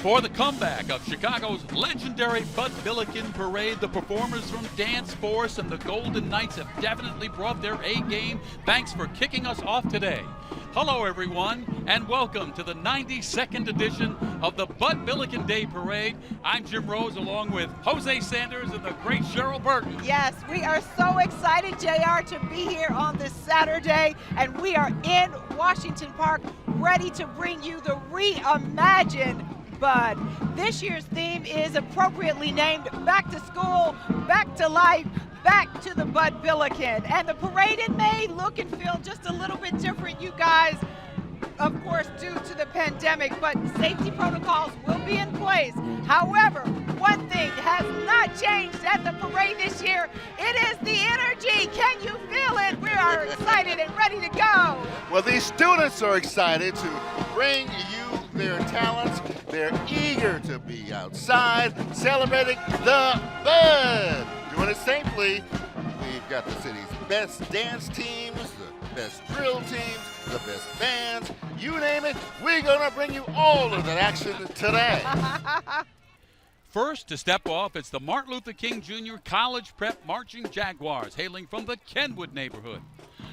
For the comeback of Chicago's legendary Bud Billiken Parade, the performers from Dance Force and the Golden Knights have definitely brought their A game. Thanks for kicking us off today. Hello everyone, and welcome to the 92nd edition of the Bud Billiken Day Parade. I'm Jim Rose along with Jose Sanders and the great Cheryl Burton. Yes, we are so excited, JR, to be here on this Saturday, and we are in Washington Park ready to bring you the reimagined Bud. This year's theme is appropriately named Back to School, Back to Life, Back to the Bud Billiken. And the parade, it may look and feel just a little bit different, you guys, of course, due to the pandemic, but safety protocols will be in place. However, one thing has not changed at the parade this year. It is the energy. Can you feel it? We are excited and ready to go. Well, these students are excited to bring you their talents. They're eager to be outside celebrating the Bud. Doing it safely. We've got the city's best dance teams, the best drill teams, the best bands, you name it, we're gonna bring you all of that action today. First to step off, it's the Martin Luther King Jr. College Prep Marching Jaguars, hailing from the Kenwood neighborhood.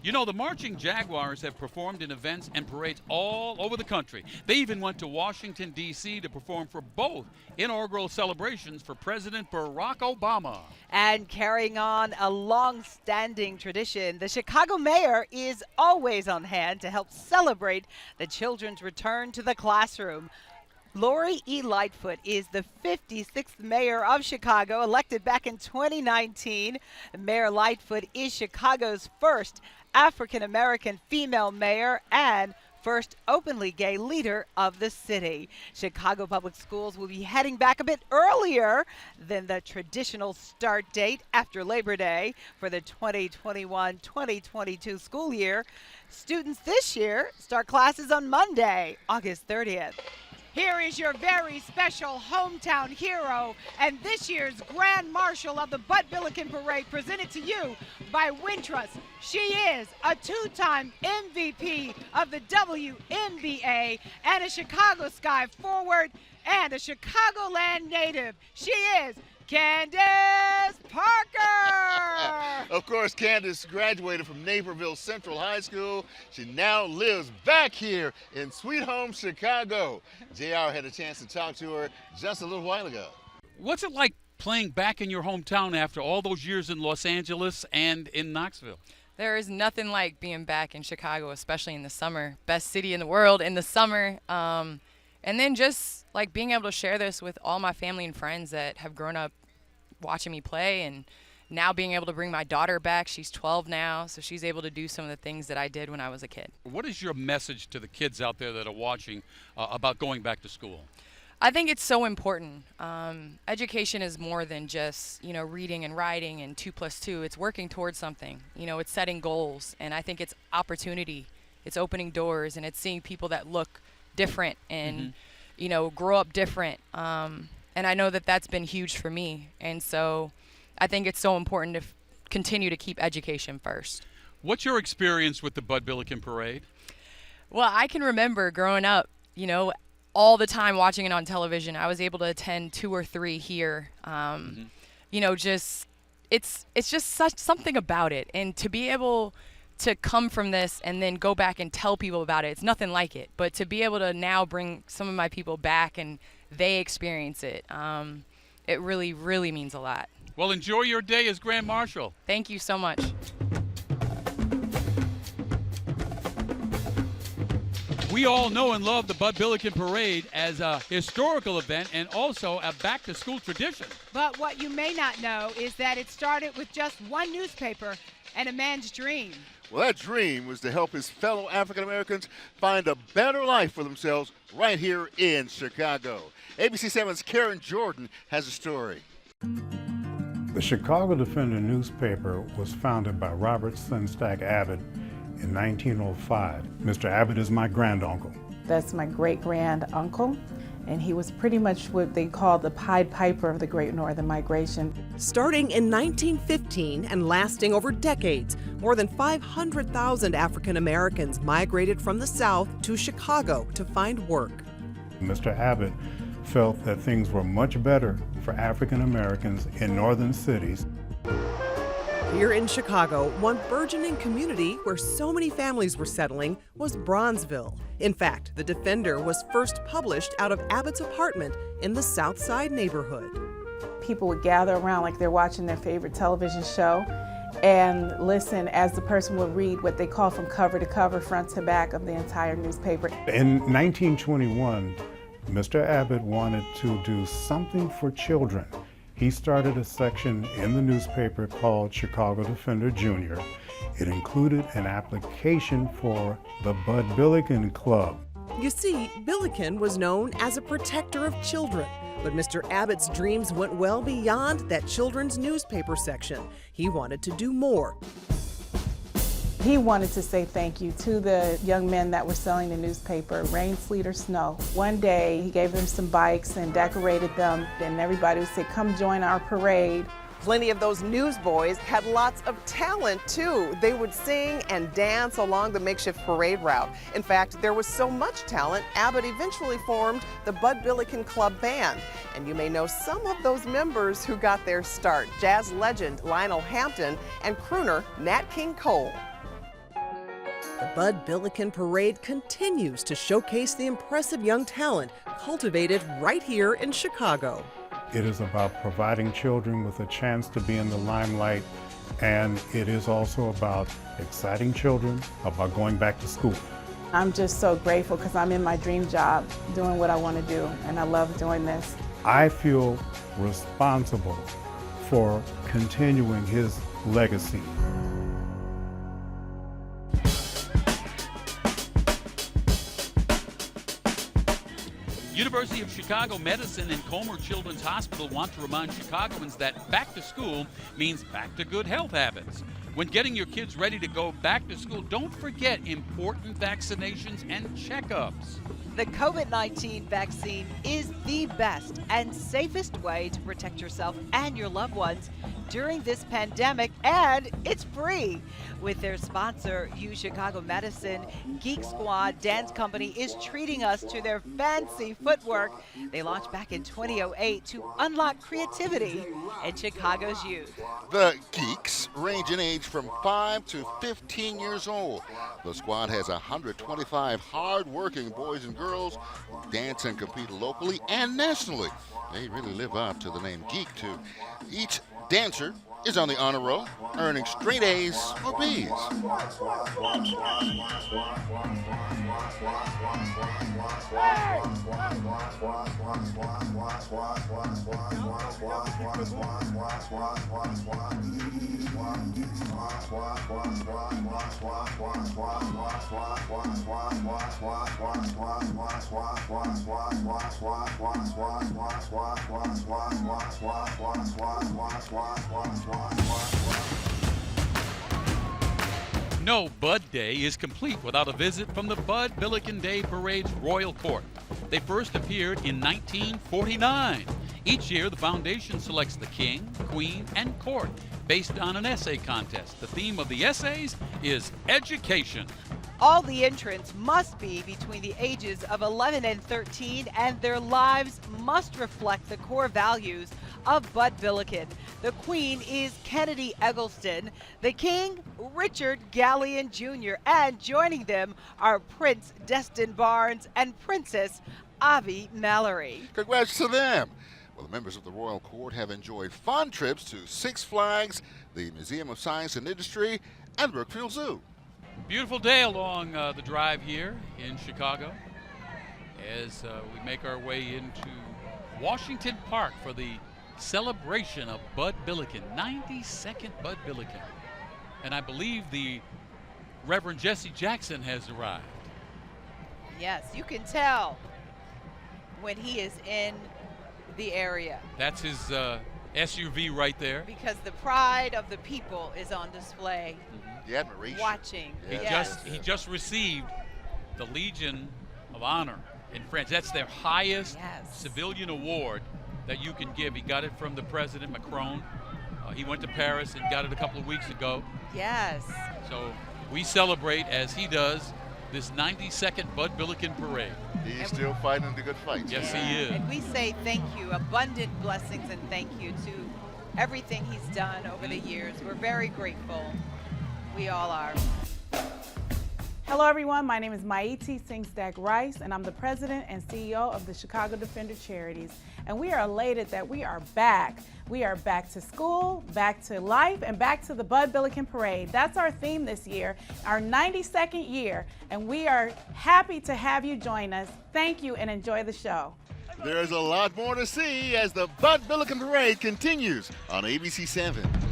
You know, the Marching Jaguars have performed in events and parades all over the country. They even went to Washington, D.C. to perform for both inaugural celebrations for President Barack Obama. And carrying on a long-standing tradition, the Chicago mayor is always on hand to help celebrate the children's return to the classroom. Lori E. Lightfoot is the 56th mayor of Chicago, elected back in 2019. Mayor Lightfoot is Chicago's first African-American female mayor and first openly gay leader of the city. Chicago Public Schools will be heading back a bit earlier than the traditional start date after Labor Day for the 2021-2022 school year. Students this year start classes on Monday, August 30th. Here is your very special hometown hero and this year's Grand Marshal of the Bud Billiken Parade, presented to you by Wintrust. She is a two-time MVP of the WNBA and a Chicago Sky forward and a Chicagoland native. She is Candace Parker! Of course, Candace graduated from Naperville Central High School. She now lives back here in Sweet Home, Chicago. JR had a chance to talk to her just a little while ago. What's it like playing back in your hometown after all those years in Los Angeles and in Knoxville? There is nothing like being back in Chicago, especially in the summer. Best city in the world in the summer. And then just like being able to share this with all my family and friends that have grown up watching me play, and now being able to bring my daughter back. She's 12 now, so she's able to do some of the things that I did when I was a kid. What is your message to the kids out there that are watching about going back to school? I think it's so important. Education is more than just, reading and writing and 2 + 2. It's working towards something. It's setting goals, and I think it's opportunity. It's opening doors, and it's seeing people that look different and, grow up different. And I know that that's been huge for me. And so I think it's so important to continue to keep education first. What's your experience with the Bud Billiken Parade? Well, I can remember growing up, all the time watching it on television. I was able to attend 2 or 3 here. It's just such something about it. And to be able to come from this and then go back and tell people about it, it's nothing like it. But to be able to now bring some of my people back and they experience it, it really, really means a lot. Well, enjoy your day as Grand Marshal. Thank you so much. We all know and love the Bud Billiken Parade as a historical event and also a back-to-school tradition. But what you may not know is that it started with just one newspaper and a man's dream. Well, that dream was to help his fellow African Americans find a better life for themselves right here in Chicago. ABC7's Karen Jordan has a story. The Chicago Defender newspaper was founded by Robert Sengstacke Abbott in 1905. Mr. Abbott is my granduncle. That's my great-grand-uncle, and he was pretty much what they call the Pied Piper of the Great Northern Migration. Starting in 1915 and lasting over decades, more than 500,000 African Americans migrated from the South to Chicago to find work. Mr. Abbott felt that things were much better for African Americans in northern cities. Here in Chicago, one burgeoning community where so many families were settling was Bronzeville. In fact, The Defender was first published out of Abbott's apartment in the South Side neighborhood. People would gather around like they're watching their favorite television show and listen as the person would read what they call from cover to cover, front to back of the entire newspaper. In 1921, Mr. Abbott wanted to do something for children. He started a section in the newspaper called Chicago Defender Jr. It included an application for the Bud Billiken Club. You see, Billiken was known as a protector of children, but Mr. Abbott's dreams went well beyond that children's newspaper section. He wanted to do more. He wanted to say thank you to the young men that were selling the newspaper, rain, sleet, or snow. One day, he gave them some bikes and decorated them, and everybody would say, come join our parade. Plenty of those newsboys had lots of talent, too. They would sing and dance along the makeshift parade route. In fact, there was so much talent, Abbott eventually formed the Bud Billiken Club Band. And you may know some of those members who got their start: jazz legend Lionel Hampton and crooner Nat King Cole. The Bud Billiken Parade continues to showcase the impressive young talent cultivated right here in Chicago. It is about providing children with a chance to be in the limelight, and it is also about exciting children about going back to school. I'm just so grateful because I'm in my dream job doing what I want to do, and I love doing this. I feel responsible for continuing his legacy. University of Chicago Medicine and Comer Children's Hospital want to remind Chicagoans that back to school means back to good health habits. When getting your kids ready to go back to school, don't forget important vaccinations and checkups. The COVID-19 vaccine is the best and safest way to protect yourself and your loved ones during this pandemic, and it's free. With their sponsor, U Chicago Medicine, Geek Squad Dance Company is treating us to their fancy footwork. They launched back in 2008 to unlock creativity in Chicago's youth. The Geeks range in age from 5 to 15 years old. The squad has 125 hard-working boys and girls who dance and compete locally and nationally. They really live up to the name Geek, too. Each dancer is on the honor roll, earning straight A's or B's. No Bud Day is complete without a visit from the Bud Billiken Day Parade's Royal Court. They first appeared in 1949. Each year, the foundation selects the king, queen, and court based on an essay contest. The theme of the essays is education. All the entrants must be between the ages of 11 and 13, and their lives must reflect the core values of Bud Billiken. The queen is Kennedy Eggleston, the king, Richard Gallion Jr., and joining them are Prince Destin Barnes and Princess Avi Mallory. Congrats to them. Well, the members of the Royal Court have enjoyed fun trips to Six Flags, the Museum of Science and Industry, and Brookfield Zoo. Beautiful day along the drive here in Chicago as we make our way into Washington Park for the celebration of Bud Billiken, 92nd Bud Billiken. And I believe the Reverend Jesse Jackson has arrived. Yes, you can tell when he is in the area. That's his SUV right there. Because the pride of the people is on display. The admiration. Watching. Yeah. He just received the Legion of Honor in France. That's their highest civilian award that you can give. He got it from the President Macron. He went to Paris and got it a couple of weeks ago. Yes. So we celebrate, as he does, this 92nd Bud Billiken Parade. He's still fighting the good fight. Yes, he is. And we say thank you, abundant blessings and thank you to everything he's done over the years. We're very grateful. We all are. Hello everyone, my name is Maiti Singh-Stack Rice and I'm the president and CEO of the Chicago Defender Charities. And we are elated that we are back. We are back to school, back to life, and back to the Bud Billiken Parade. That's our theme this year, our 92nd year, and we are happy to have you join us. Thank you and enjoy the show. There's a lot more to see as the Bud Billiken Parade continues on ABC7.